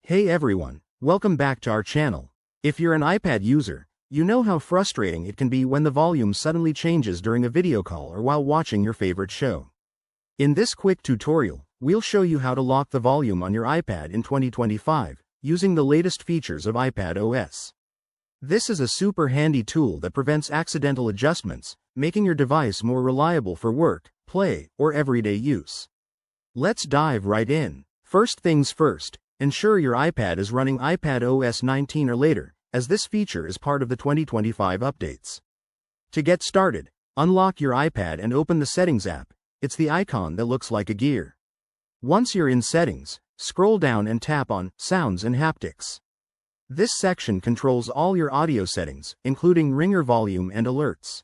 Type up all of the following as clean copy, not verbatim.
Hey everyone, welcome back to our channel. If you're an iPad user, you know how frustrating it can be when the volume suddenly changes during a video call or while watching your favorite show. In this quick tutorial, we'll show you how to lock the volume on your iPad in 2025, using the latest features of iPad OS. This is a super handy tool that prevents accidental adjustments, making your device more reliable for work, play, or everyday use. Let's dive right in. First things first, ensure your iPad is running iPad OS 19 or later, as this feature is part of the 2025 updates. To get started, unlock your iPad and open the Settings app. It's the icon that looks like a gear. Once you're in Settings, scroll down and tap on Sounds and Haptics. This section controls all your audio settings, including ringer volume and alerts.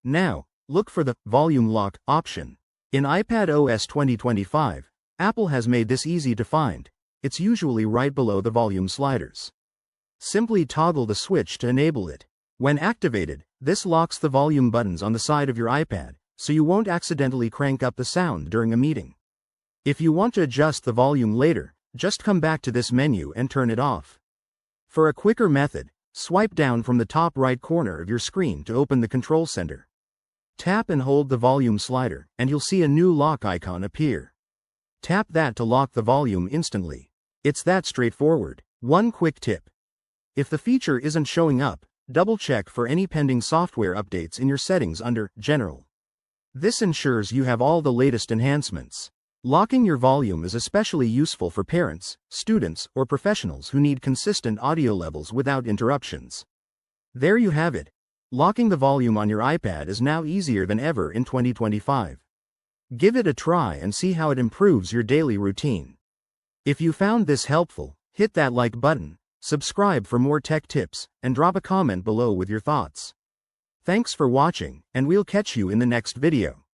Now, look for the Volume Lock option. In iPad OS 2025, Apple has made this easy to find. It's usually right below the volume sliders. Simply toggle the switch to enable it. When activated, this locks the volume buttons on the side of your iPad, so you won't accidentally crank up the sound during a meeting. If you want to adjust the volume later, just come back to this menu and turn it off. For a quicker method, swipe down from the top right corner of your screen to open the control center. Tap and hold the volume slider, and you'll see a new lock icon appear. Tap that to lock the volume instantly. It's that straightforward. One quick tip. If the feature isn't showing up, double-check for any pending software updates in your settings under General. This ensures you have all the latest enhancements. Locking your volume is especially useful for parents, students, or professionals who need consistent audio levels without interruptions. There you have it. Locking the volume on your iPad is now easier than ever in 2025. Give it a try and see how it improves your daily routine. If you found this helpful, hit that like button, subscribe for more tech tips, and drop a comment below with your thoughts. Thanks for watching, and we'll catch you in the next video.